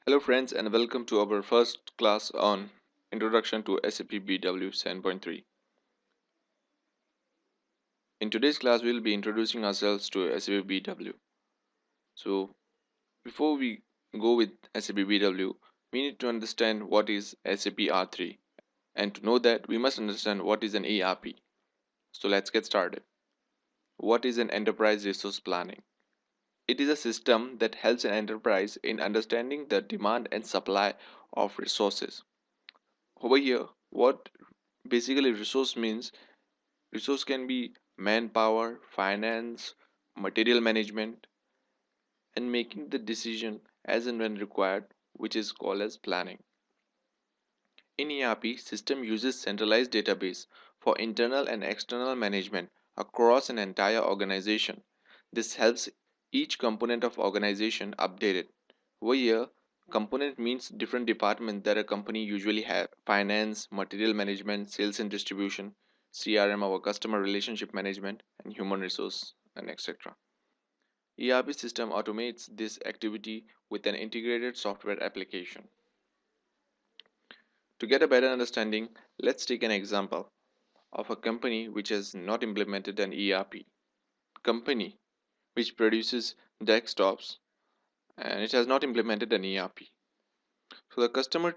Hello friends and welcome to our first class on Introduction to SAP BW 7.3. In today's class we will be introducing ourselves to SAP BW. So before we go with SAP BW, we need to understand what is SAP R3, and to know that we must understand what is an ERP. So let's get started. What is an enterprise resource planning? It is a system that helps an enterprise in understanding the demand and supply of resources. Over here, what basically resource means: resource can be manpower, finance, material management, and making the decision as and when required, which is called as planning. In ERP, system uses centralized database for internal and external management across an entire organization. This helps each component of organization updated. Over here, component means different departments that a company usually have: finance, material management, sales and distribution, CRM, our customer relationship management, and human resource, and etc. ERP system automates this activity with an integrated software application. To get a better understanding, let's take an example of a company which has not implemented an ERP. Company which produces desktops and it has not implemented an ERP. So the customer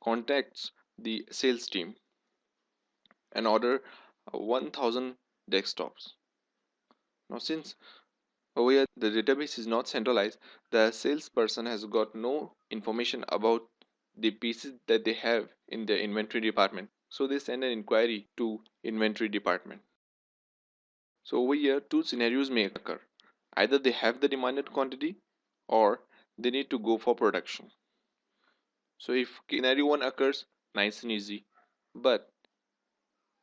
contacts the sales team and order 1000 desktops. Now since over here the database is not centralized, the salesperson has got no information about the pieces that they have in their inventory department. So they send an inquiry to inventory department. So over here two scenarios may occur. Either they have the demanded quantity or they need to go for production. So if scenario 1 occurs, nice and easy. But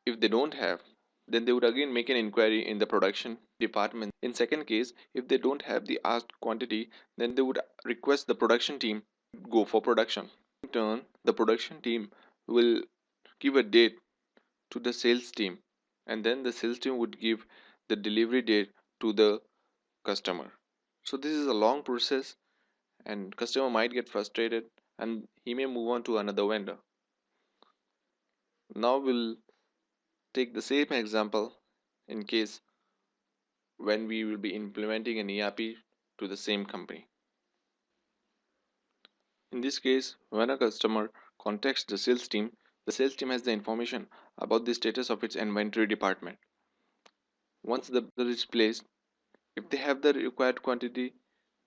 if they don't have, then they would again make an inquiry in the production department. In second case, if they don't have the asked quantity, then they would request the production team to go for production. In turn, the production team will give a date to the sales team, and then the sales team would give the delivery date to the customer. So this is a long process and customer might get frustrated and he may move on to another vendor. Now we'll take the same example in case when we will be implementing an ERP to the same company. In this case, when a customer contacts the sales team has the information about the status of its inventory department. Once the order is placed, if they have the required quantity,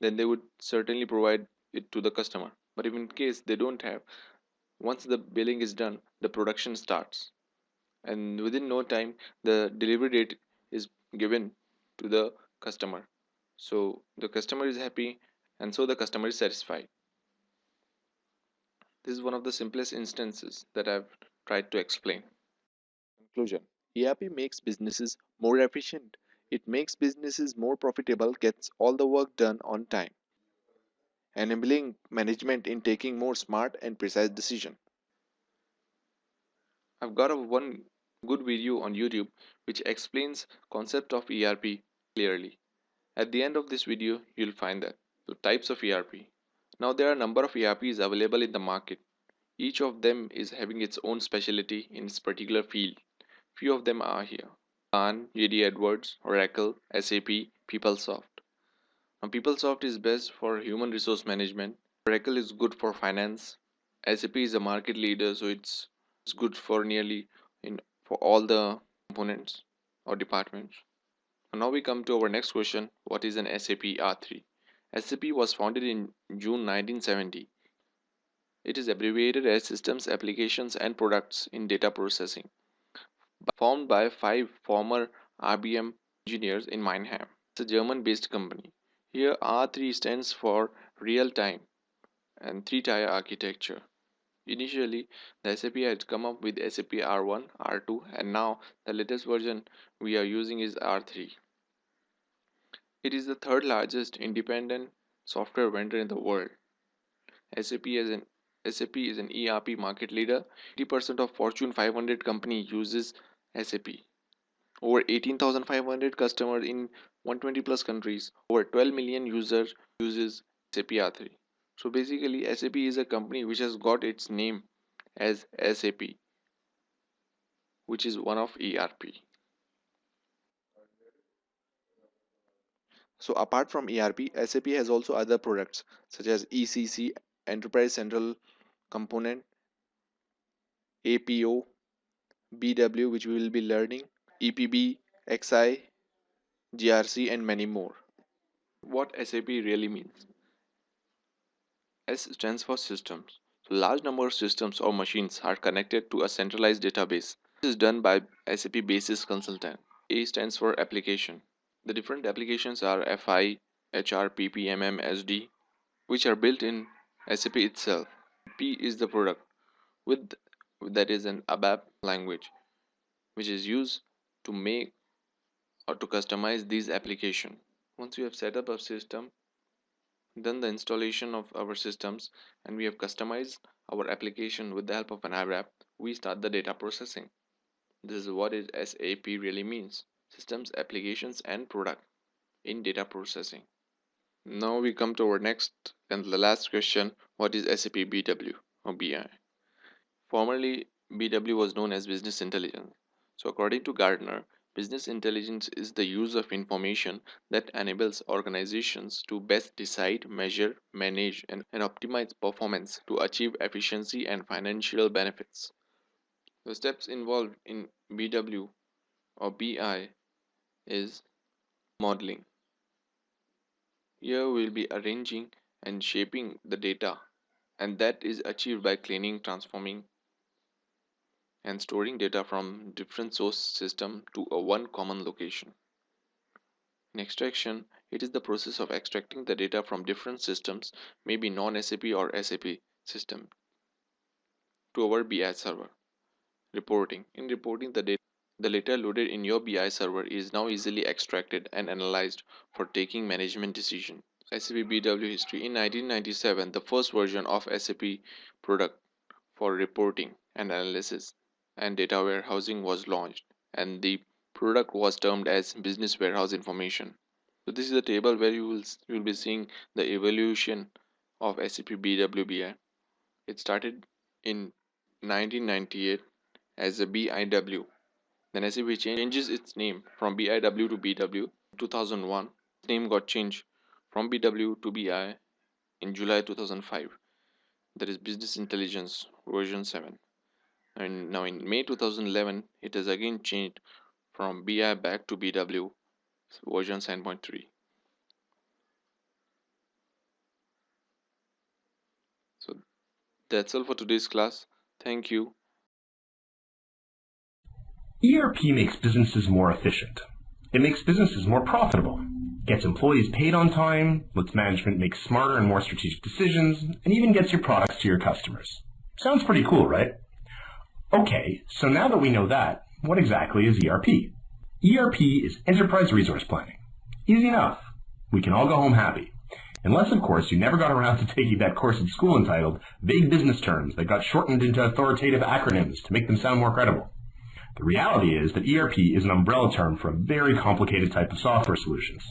then they would certainly provide it to the customer. But if in case they don't have, once the billing is done, the production starts. And within no time, the delivery date is given to the customer. So the customer is happy and so the customer is satisfied. This is one of the simplest instances that I've tried to explain. Conclusion: ERP makes businesses more efficient. It makes businesses more profitable, gets all the work done on time, enabling management in taking more smart and precise decisions. I've got one good video on YouTube which explains concept of ERP clearly. At the end of this video, you'll find that. So types of ERP. Now there are a number of ERPs available in the market. Each of them is having its own specialty in its particular field. Few of them are here: Khan, JD Edwards, Oracle, SAP, PeopleSoft. Now PeopleSoft is best for human resource management. Oracle is good for finance. SAP is a market leader, so it's good for nearly in for all the components or departments. And now we come to our next question: what is an SAP R3? SAP was founded in June 1970. It is abbreviated as Systems, Applications and Products in Data Processing, formed by 5 former IBM engineers in Mannheim. It's a German-based company. Here R3 stands for real-time and three-tier architecture. Initially, the SAP had come up with SAP R1, R2, and now the latest version we are using is R3. It is the third largest independent software vendor in the world. SAP is an SAP is an ERP market leader. 80% of Fortune 500 company uses SAP. Over 18,500 customers in 120 plus countries. Over 12 million users uses SAP R3. So basically SAP is a company which has got its name as SAP, which is one of ERP. So apart from ERP, SAP has also other products such as ECC, Enterprise Central Component, APO, BW, which we will be learning, EPB, XI, GRC, and many more. What SAP really means? S stands for systems. So large number of systems or machines are connected to a centralized database. This is done by SAP Basis Consultant. A stands for application. The different applications are FI, HR, PP, MM, SD, which are built in SAP itself. P is the product, with that is an ABAP language, which is used to make or to customize these applications. Once we have set up a system, done the installation of our systems, and we have customized our application with the help of an ABAP, we start the data processing. This is what is SAP really means: systems, applications, and product in data processing. Now we come to our next and the last question: what is SAP BW or BI? Formerly, BW was known as business intelligence. So according to Gardner, business intelligence is the use of information that enables organizations to best decide, measure, manage, and optimize performance to achieve efficiency and financial benefits. The steps involved in BW or BI is modeling. Here we'll be arranging and shaping the data, and that is achieved by cleaning, transforming, and storing data from different source system to a one common location. In extraction, it is the process of extracting the data from different systems, maybe non-SAP or SAP system, to our BI server. Reporting. In reporting, the data loaded in your BI server is now easily extracted and analyzed for taking management decisions. SAP BW history. In 1997, the first version of SAP product for reporting and analysis and data warehousing was launched, and the product was termed as business warehouse information. So this is a table where you will be seeing the evolution of SAP BW BI. It started in 1998 as a BIW. Then SAP changes its name from BIW to BW. 2001, its name got changed from BW to BI in July 2005. That is Business Intelligence version 7. And now in May 2011, it has again changed from BI back to BW version 7.3. So that's all for today's class. Thank you. ERP makes businesses more efficient. It makes businesses more profitable, gets employees paid on time, lets management make smarter and more strategic decisions, and even gets your products to your customers. Sounds pretty cool, right? Okay, so now that we know that, what exactly is ERP? ERP is Enterprise Resource Planning. Easy enough. We can all go home happy. Unless, of course, you never got around to taking that course in school entitled Vague Business Terms that got shortened into authoritative acronyms to make them sound more credible. The reality is that ERP is an umbrella term for a very complicated type of software solutions.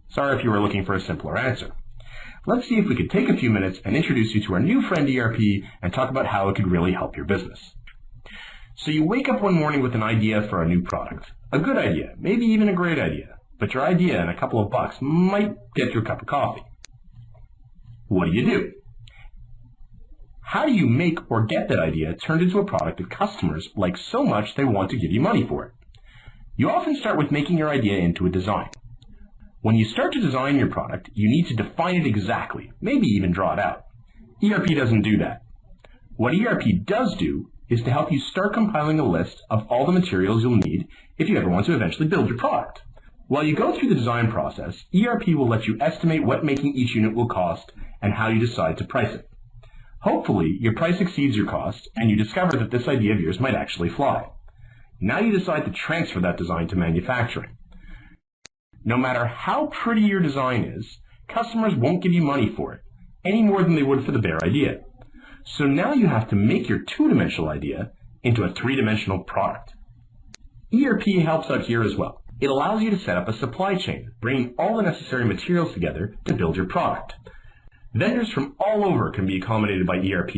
Sorry if you were looking for a simpler answer. Let's see if we could take a few minutes and introduce you to our new friend ERP and talk about how it could really help your business. So you wake up one morning with an idea for a new product. A good idea, maybe even a great idea. But your idea and a couple of bucks might get you a cup of coffee. What do? How do you make or get that idea turned into a product that customers like so much they want to give you money for it? You often start with making your idea into a design. When you start to design your product, you need to define it exactly, maybe even draw it out. ERP doesn't do that. What ERP does do is to help you start compiling a list of all the materials you'll need if you ever want to eventually build your product. While you go through the design process, ERP will let you estimate what making each unit will cost and how you decide to price it. Hopefully, your price exceeds your cost, and you discover that this idea of yours might actually fly. Now you decide to transfer that design to manufacturing. No matter how pretty your design is, customers won't give you money for it, any more than they would for the bare idea. So now you have to make your two-dimensional idea into a three-dimensional product. ERP helps out here as well. It allows you to set up a supply chain, bringing all the necessary materials together to build your product. Vendors from all over can be accommodated by ERP,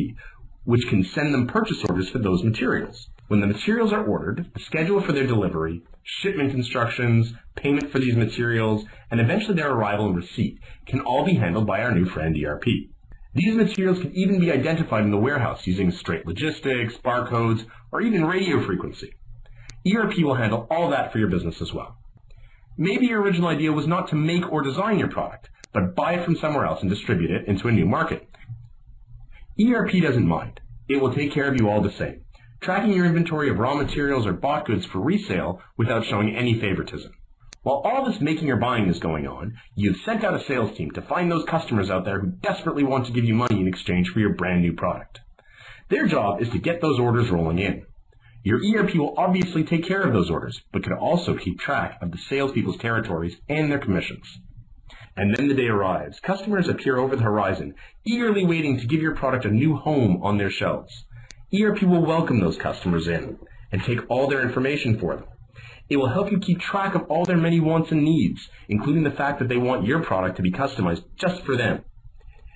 which can send them purchase orders for those materials. When the materials are ordered, a schedule for their delivery, shipment instructions, payment for these materials, and eventually their arrival and receipt can all be handled by our new friend ERP. These materials can even be identified in the warehouse using straight logistics, barcodes, or even radio frequency. ERP will handle all that for your business as well. Maybe your original idea was not to make or design your product, but buy it from somewhere else and distribute it into a new market. ERP doesn't mind. It will take care of you all the same, tracking your inventory of raw materials or bought goods for resale without showing any favoritism. While all this making or buying is going on, you've sent out a sales team to find those customers out there who desperately want to give you money in exchange for your brand new product. Their job is to get those orders rolling in. Your ERP will obviously take care of those orders, but can also keep track of the salespeople's territories and their commissions. And then the day arrives. Customers appear over the horizon, eagerly waiting to give your product a new home on their shelves. ERP will welcome those customers in and take all their information for them. It will help you keep track of all their many wants and needs, including the fact that they want your product to be customized just for them.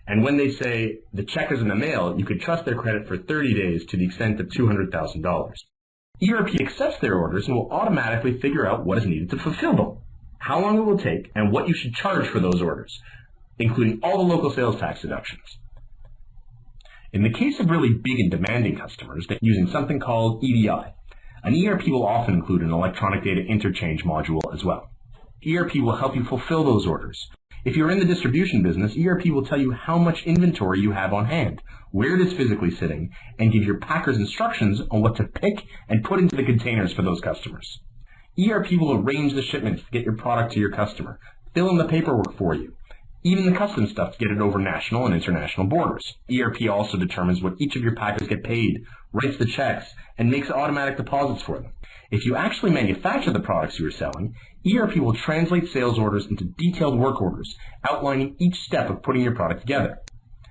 And when they say the check is in the mail, you could trust their credit for 30 days to the extent of $200,000. ERP accepts their orders and will automatically figure out what is needed to fulfill them, how long it will take, and what you should charge for those orders, including all the local sales tax deductions. In the case of really big and demanding customers, they're using something called EDI. An ERP will often include an electronic data interchange module as well. ERP will help you fulfill those orders. If you're in the distribution business, ERP will tell you how much inventory you have on hand, where it is physically sitting, and give your packers instructions on what to pick and put into the containers for those customers. ERP will arrange the shipments to get your product to your customer, fill in the paperwork for you, even the custom stuff to get it over national and international borders. ERP also determines what each of your packers get paid, writes the checks, and makes automatic deposits for them. If you actually manufacture the products you are selling, ERP will translate sales orders into detailed work orders, outlining each step of putting your product together.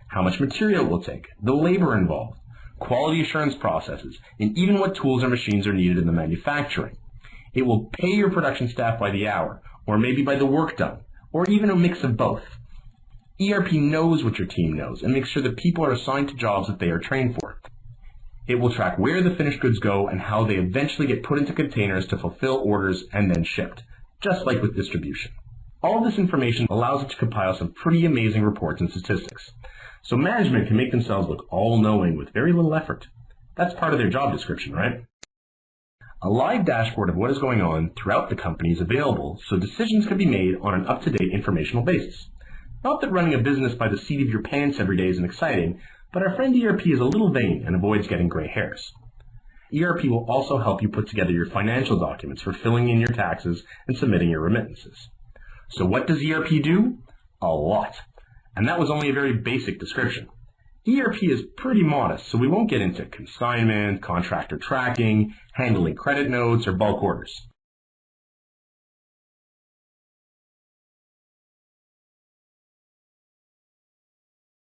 How much material it will take, the labor involved, quality assurance processes, and even what tools or machines are needed in the manufacturing. It will pay your production staff by the hour, or maybe by the work done, or even a mix of both. ERP knows what your team knows and makes sure that people are assigned to jobs that they are trained for. It will track where the finished goods go and how they eventually get put into containers to fulfill orders and then shipped, just like with distribution. All of this information allows it to compile some pretty amazing reports and statistics, so management can make themselves look all-knowing with very little effort. That's part of their job description, right? A live dashboard of what is going on throughout the company is available so decisions can be made on an up-to-date informational basis. Not that running a business by the seat of your pants every day isn't exciting, but our friend ERP is a little vain and avoids getting gray hairs. ERP will also help you put together your financial documents for filling in your taxes and submitting your remittances. So what does ERP do? A lot. And that was only a very basic description. ERP is pretty modest, so we won't get into consignment, contractor tracking, handling credit notes, or bulk orders.